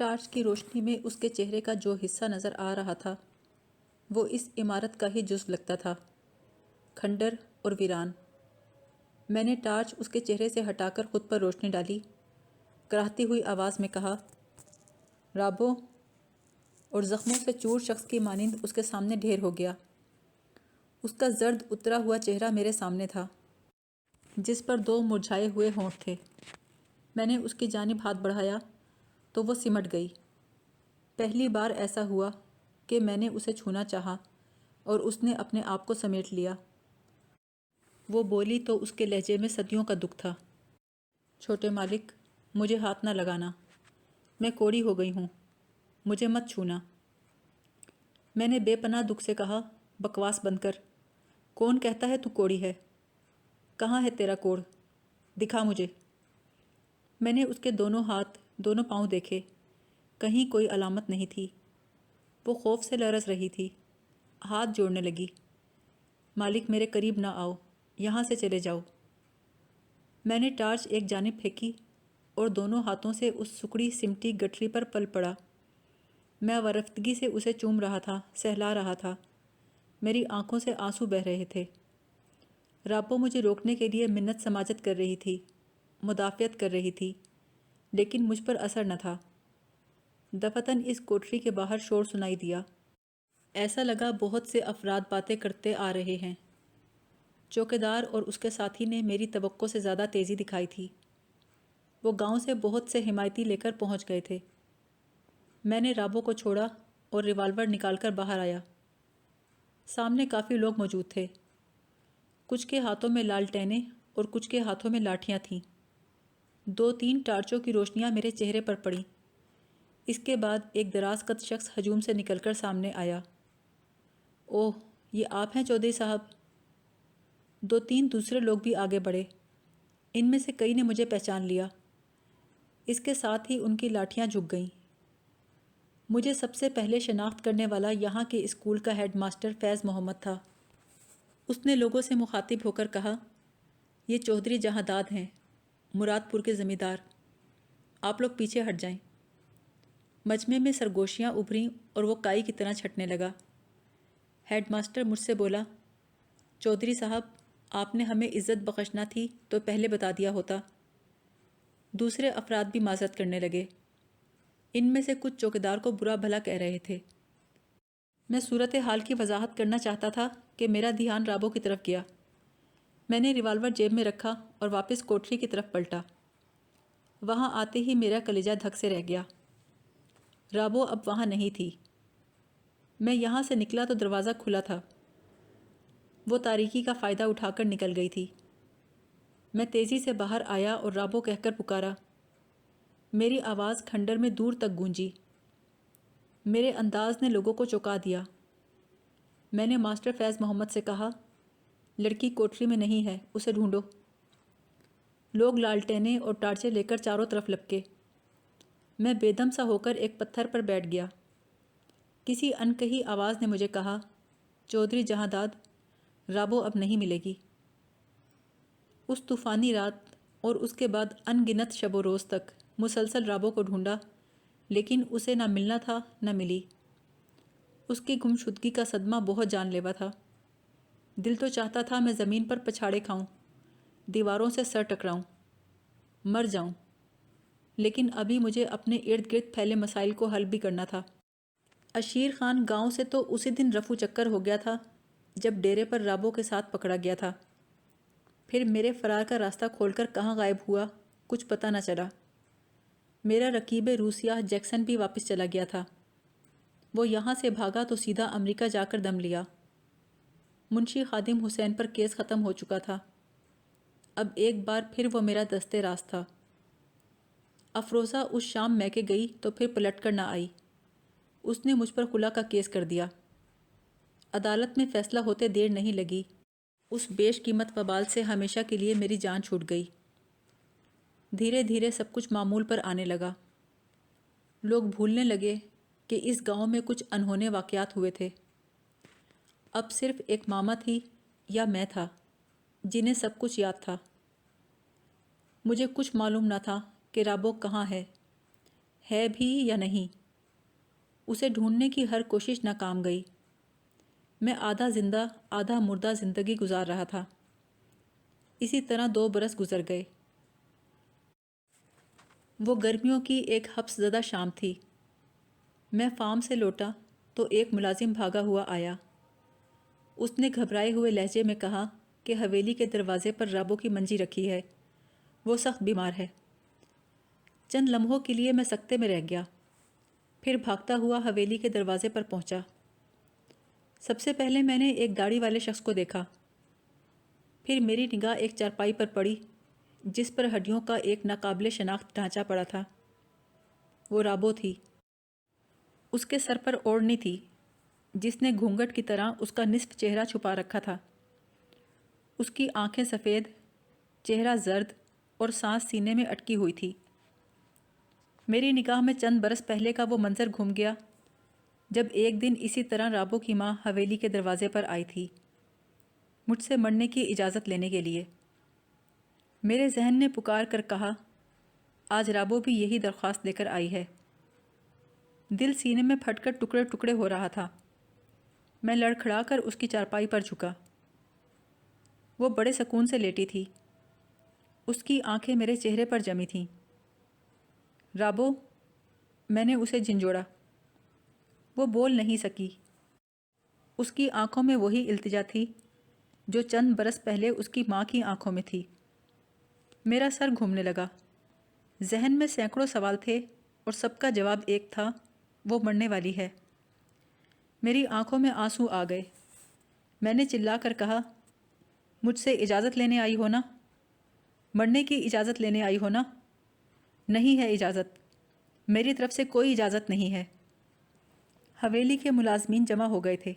Torch کی روشنی میں اس کے چہرے کا جو حصہ نظر آ رہا تھا وہ اس عمارت کا ہی جزو لگتا تھا، کھنڈر اور ویران۔ میں نے ٹارچ اس کے چہرے سے ہٹا کر خود پر روشنی ڈالی، کراہتی ہوئی آواز میں کہا، رابو، اور زخموں سے چور شخص کی مانند اس کے سامنے ڈھیر ہو گیا۔ اس کا زرد اترا ہوا چہرہ میرے سامنے تھا، جس پر 2 مرجھائے ہوئے ہونٹ تھے۔ میں نے اس کی جانب ہاتھ بڑھایا تو وہ سمٹ گئی۔ پہلی بار ایسا ہوا کہ میں نے اسے چھونا چاہا اور اس نے اپنے آپ کو سمیٹ لیا۔ وہ بولی تو اس کے لہجے میں صدیوں کا دکھ تھا، چھوٹے مالک، مجھے ہاتھ نہ لگانا، میں کوڑی ہو گئی ہوں، مجھے مت چھونا۔ میں نے بے پناہ دکھ سے کہا، بکواس بند کر، کون کہتا ہے تو کوڑی ہے؟ کہاں ہے تیرا کوڑ؟ دکھا مجھے۔ میں نے اس کے دونوں ہاتھ، دونوں پاؤں دیکھے، کہیں کوئی علامت نہیں تھی۔ وہ خوف سے لرز رہی تھی، ہاتھ جوڑنے لگی، مالک میرے قریب نہ آؤ، یہاں سے چلے جاؤ۔ میں نے ٹارچ ایک جانب پھینکی اور دونوں ہاتھوں سے اس سکڑی سمٹی گٹری پر پل پڑا۔ میں ورفتگی سے اسے چوم رہا تھا، سہلا رہا تھا، میری آنکھوں سے آنسو بہہ رہے تھے۔ رابو مجھے روکنے کے لیے منت سماجت کر رہی تھی، مدافعت کر رہی تھی، لیکن مجھ پر اثر نہ تھا۔ دفتن اس کوٹری کے باہر شور سنائی دیا۔ ایسا لگا بہت سے افراد باتیں کرتے آ رہے ہیں۔ چوکیدار اور اس کے ساتھی نے میری توقع سے زیادہ تیزی دکھائی تھی۔ وہ گاؤں سے بہت سے حمایتی لے کر پہنچ گئے تھے۔ میں نے رابو کو چھوڑا اور ریوالور نکال کر باہر آیا۔ سامنے کافی لوگ موجود تھے، کچھ کے ہاتھوں میں لالٹینیں اور کچھ کے ہاتھوں میں لاٹھیاں تھیں۔ 2-3 ٹارچوں کی روشنیاں میرے چہرے پر پڑیں۔ اس کے بعد ایک دراز قد شخص ہجوم سے نکل کر سامنے آیا۔ اوہ، یہ آپ ہیں چودھری صاحب؟ 2-3 دوسرے لوگ بھی آگے بڑھے، ان میں سے کئی نے مجھے پہچان لیا۔ اس کے ساتھ ہی ان کی لاٹھیاں جھک گئیں۔ مجھے سب سے پہلے شناخت کرنے والا یہاں کے اسکول کا ہیڈ ماسٹر فیض محمد تھا۔ اس نے لوگوں سے مخاطب ہو کر کہا، یہ چودھری جہاں داد ہیں، مراد پور کے زمیندار، آپ لوگ پیچھے ہٹ جائیں۔ مجمع میں سرگوشیاں ابھریں اور وہ کائی کی طرح چھٹنے لگا۔ ہیڈ ماسٹر مجھ سے بولا، چودھری صاحب، آپ نے ہمیں عزت بخشنا تھی تو پہلے بتا دیا ہوتا۔ دوسرے افراد بھی معذرت کرنے لگے، ان میں سے کچھ چوکیدار کو برا بھلا کہہ رہے تھے۔ میں صورتحال کی وضاحت کرنا چاہتا تھا کہ میرا دھیان رابو کی طرف گیا۔ میں نے ریوالور جیب میں رکھا اور واپس کوٹری کی طرف پلٹا۔ وہاں آتے ہی میرا کلیجہ دھک سے رہ گیا۔ رابو اب وہاں نہیں تھی۔ میں یہاں سے نکلا تو دروازہ کھلا تھا۔ وہ تاریکی کا فائدہ اٹھا کر نکل گئی تھی۔ میں تیزی سے باہر آیا اور رابو کہہ کر پکارا۔ میری آواز کھنڈر میں دور تک گونجی۔ میرے انداز نے لوگوں کو چونکا دیا۔ میں نے ماسٹر فیض محمد سے کہا، لڑکی کوٹری میں نہیں ہے، اسے ڈھونڈو۔ لوگ لالٹینیں اور ٹارچیں لے کر چاروں طرف لپکے۔ میں بے دم سا ہو کر ایک پتھر پر بیٹھ گیا۔ کسی انکہی آواز نے مجھے کہا، چودھری جہاں داد، رابو اب نہیں ملے گی۔ اس طوفانی رات اور اس کے بعد ان گنت شب و روز تک مسلسل رابو کو ڈھونڈا، لیکن اسے نہ ملنا تھا نہ ملی۔ اس کی گمشدگی کا صدمہ بہت جان لیوا تھا۔ دل تو چاہتا تھا میں زمین پر پچھاڑے کھاؤں، دیواروں سے سر ٹکراؤں، مر جاؤں، لیکن ابھی مجھے اپنے ارد گرد پھیلے مسائل کو حل بھی کرنا تھا۔ اشیر خان گاؤں سے تو اسی دن رفو چکر ہو گیا تھا جب ڈیرے پر رابو کے ساتھ پکڑا گیا تھا۔ پھر میرے فرار کا راستہ کھول کر کہاں غائب ہوا کچھ پتہ نہ چلا۔ میرا رقیب روسیہ جیکسن بھی واپس چلا گیا تھا۔ وہ یہاں سے بھاگا تو سیدھا امریکہ جا کر دم لیا۔ منشی خادم حسین پر کیس ختم ہو چکا تھا۔ اب ایک بار پھر وہ میرا دستے راست تھا۔ افروزہ اس شام میکے گئی تو پھر پلٹ کر نہ آئی۔ اس نے مجھ پر خلا کا کیس کر دیا۔ عدالت میں فیصلہ ہوتے دیر نہیں لگی۔ اس بیش قیمت وبال سے ہمیشہ کے لیے میری جان چھوٹ گئی۔ دھیرے دھیرے سب کچھ معمول پر آنے لگا۔ لوگ بھولنے لگے کہ اس گاؤں میں کچھ انہونے واقعات ہوئے تھے۔ اب صرف ایک ماما تھی یا میں تھا جنہیں سب کچھ یاد تھا۔ مجھے کچھ معلوم نہ تھا کہ رابو کہاں ہے، ہے بھی یا نہیں۔ اسے ڈھونڈنے کی ہر کوشش ناکام گئی۔ میں آدھا زندہ آدھا مردہ زندگی گزار رہا تھا۔ اسی طرح 2 برس گزر گئے۔ وہ گرمیوں کی ایک حبس زدہ شام تھی۔ میں فارم سے لوٹا تو ایک ملازم بھاگا ہوا آیا۔ اس نے گھبرائے ہوئے لہجے میں کہا کہ حویلی کے دروازے پر رابو کی منجی رکھی ہے، وہ سخت بیمار ہے۔ چند لمحوں کے لیے میں سکتے میں رہ گیا، پھر بھاگتا ہوا حویلی کے دروازے پر پہنچا۔ سب سے پہلے میں نے ایک داڑھی والے شخص کو دیکھا، پھر میری نگاہ ایک چارپائی پر پڑی جس پر ہڈیوں کا ایک ناقابل شناخت ڈھانچہ پڑا تھا۔ وہ رابو تھی۔ اس کے سر پر اوڑھنی تھی جس نے گھونگھٹ کی طرح اس کا نصف چہرہ چھپا رکھا تھا۔ اس کی آنکھیں سفید، چہرہ زرد اور سانس سینے میں اٹکی ہوئی تھی۔ میری نگاہ میں چند برس پہلے کا وہ منظر گھوم گیا جب ایک دن اسی طرح رابو کی ماں حویلی کے دروازے پر آئی تھی مجھ سے مرنے کی اجازت لینے کے لیے۔ میرے ذہن نے پکار کر کہا، آج رابو بھی یہی درخواست لے کر آئی ہے۔ دل سینے میں پھٹ کر ٹکڑے ٹکڑے ہو رہا تھا۔ میں لڑکھڑا کر اس کی چارپائی پر جھکا۔ وہ بڑے سکون سے لیٹی تھی۔ اس کی آنکھیں میرے چہرے پر جمی تھیں۔ رابو، میں نے اسے جھنجھوڑا۔ وہ بول نہیں سکی۔ اس کی آنکھوں میں وہی التجا تھی جو چند برس پہلے اس کی ماں کی آنکھوں میں تھی۔ میرا سر گھومنے لگا۔ ذہن میں سینکڑوں سوال تھے اور سب کا جواب ایک تھا، وہ مرنے والی ہے۔ میری آنکھوں میں آنسو آ گئے۔ میں نے چلا کر کہا، مجھ سے اجازت لینے آئی ہو نا؟ مرنے کی اجازت لینے آئی ہو نا؟ نہیں ہے اجازت، میری طرف سے کوئی اجازت نہیں ہے۔ حویلی کے ملازمین جمع ہو گئے تھے۔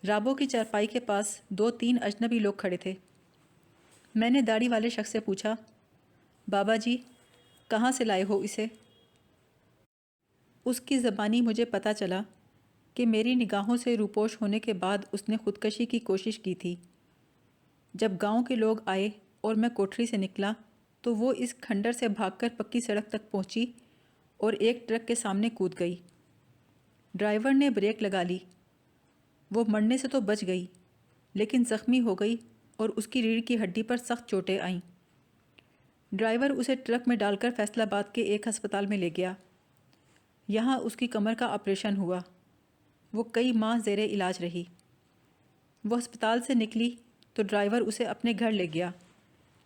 رابو کی چارپائی کے پاس 2-3 اجنبی لوگ کھڑے تھے۔ میں نے داڑھی والے شخص سے پوچھا، بابا جی، کہاں سے لائے ہو اسے؟ اس کی زبانی مجھے پتہ چلا کہ میری نگاہوں سے روپوش ہونے کے بعد اس نے خودکشی کی کوشش کی تھی۔ جب گاؤں کے لوگ آئے اور میں کوٹھری سے نکلا تو وہ اس کھنڈر سے بھاگ کر پکی سڑک تک پہنچی اور ایک ٹرک کے سامنے کود گئی۔ ڈرائیور نے بریک لگا لی۔ وہ مرنے سے تو بچ گئی، لیکن زخمی ہو گئی اور اس کی ریڑھ کی ہڈی پر سخت چوٹیں آئیں۔ ڈرائیور اسے ٹرک میں ڈال کر فیصل آباد کے ایک ہسپتال میں لے گیا۔ یہاں اس کی کمر کا آپریشن ہوا۔ وہ کئی ماہ زیر علاج رہی۔ وہ ہسپتال سے نکلی تو ڈرائیور اسے اپنے گھر لے گیا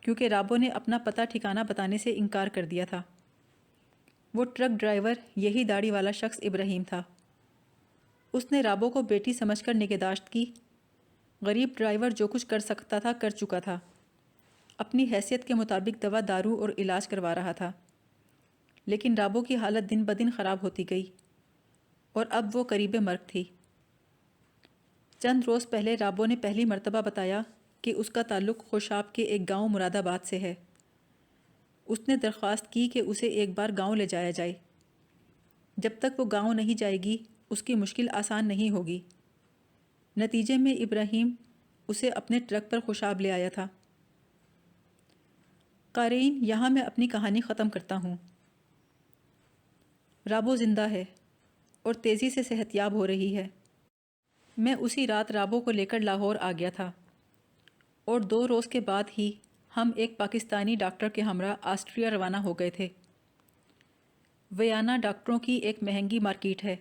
کیونکہ رابو نے اپنا پتہ ٹھکانہ بتانے سے انکار کر دیا تھا۔ وہ ٹرک ڈرائیور یہی داڑھی والا شخص ابراہیم تھا۔ اس نے رابو کو بیٹی سمجھ کر نگہداشت کی۔ غریب ڈرائیور جو کچھ کر سکتا تھا کر چکا تھا۔ اپنی حیثیت کے مطابق دوا دارو اور علاج کروا رہا تھا، لیکن رابو کی حالت دن بدن خراب ہوتی گئی اور اب وہ قریب مرگ تھی۔ چند روز پہلے رابو نے پہلی مرتبہ بتایا کہ اس کا تعلق خوشاب کے ایک گاؤں مراد آباد سے ہے۔ اس نے درخواست کی کہ اسے ایک بار گاؤں لے جایا جائے۔ جب تک وہ گاؤں نہیں جائے گی اس کی مشکل آسان نہیں ہوگی۔ نتیجے میں ابراہیم اسے اپنے ٹرک پر خوشاب لے آیا تھا۔ قارئین، یہاں میں اپنی کہانی ختم کرتا ہوں۔ رابو زندہ ہے اور تیزی سے صحت یاب ہو رہی ہے۔ میں اسی رات رابو کو لے کر لاہور آ گیا تھا اور 2 روز کے بعد ہی ہم ایک پاکستانی ڈاکٹر کے ہمراہ آسٹریا روانہ ہو گئے تھے۔ ویانا ڈاکٹروں کی ایک مہنگی مارکیٹ ہے۔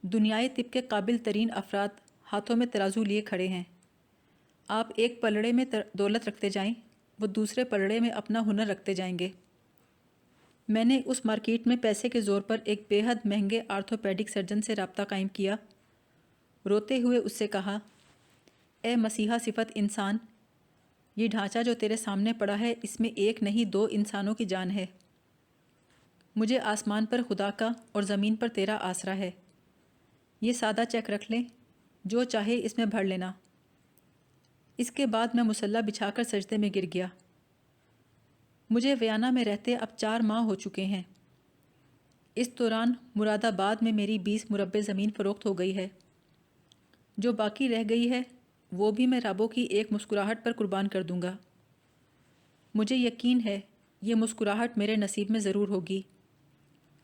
دنیائے طب کے قابل ترین افراد ہاتھوں میں ترازو لیے کھڑے ہیں۔ آپ ایک پلڑے میں دولت رکھتے جائیں، وہ دوسرے پلڑے میں اپنا ہنر رکھتے جائیں گے۔ میں نے اس مارکیٹ میں پیسے کے زور پر ایک بے حد مہنگے آرتھوپیڈک سرجن سے رابطہ قائم کیا۔ روتے ہوئے اس سے کہا، اے مسیحا صفت انسان، یہ ڈھانچہ جو تیرے سامنے پڑا ہے اس میں ایک نہیں 2 انسانوں کی جان ہے۔ مجھے آسمان پر خدا کا اور زمین پر تیرا آسرا ہے۔ یہ سادہ چیک رکھ لیں، جو چاہے اس میں بھر لینا۔ اس کے بعد میں مصلی بچھا کر سجدے میں گر گیا۔ مجھے ویانا میں رہتے اب 4 ماہ ہو چکے ہیں۔ اس دوران مراد آباد میں میری 20 مربع زمین فروخت ہو گئی ہے۔ جو باقی رہ گئی ہے وہ بھی میں رابو کی ایک مسکراہٹ پر قربان کر دوں گا۔ مجھے یقین ہے یہ مسکراہٹ میرے نصیب میں ضرور ہوگی۔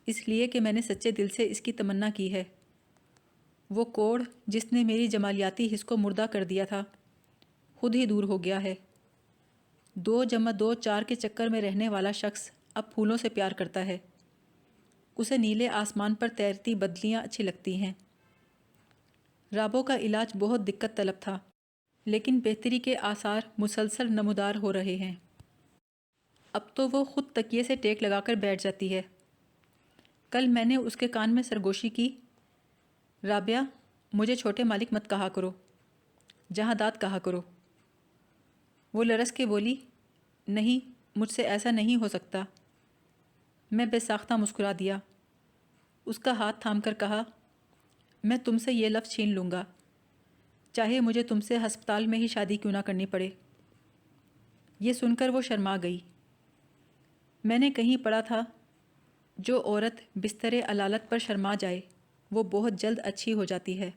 اس لیے کہ میں نے سچے دل سے اس کی تمنا کی ہے۔ وہ کوڑ جس نے میری جمالیاتی حس کو مردہ کر دیا تھا خود ہی دور ہو گیا ہے۔ 2+2=4 کے چکر میں رہنے والا شخص اب پھولوں سے پیار کرتا ہے۔ اسے نیلے آسمان پر تیرتی بدلیاں اچھی لگتی ہیں۔ رابو کا علاج بہت دقت طلب تھا، لیکن بہتری کے آثار مسلسل نمودار ہو رہے ہیں۔ اب تو وہ خود تکیے سے ٹیک لگا کر بیٹھ جاتی ہے۔ کل میں نے اس کے کان میں سرگوشی کی، رابعہ، مجھے چھوٹے مالک مت کہا کرو، جہاں داد کہا کرو۔ وہ لرز کے بولی، نہیں، مجھ سے ایسا نہیں ہو سکتا۔ میں بے ساختہ مسکرا دیا۔ اس کا ہاتھ تھام کر کہا، میں تم سے یہ لفظ چھین لوں گا، چاہے مجھے تم سے ہسپتال میں ہی شادی کیوں نہ کرنی پڑے۔ یہ سن کر وہ شرما گئی۔ میں نے کہیں پڑھا تھا، جو عورت بستر علالت پر شرما جائے وہ بہت جلد اچھی ہو جاتی ہے۔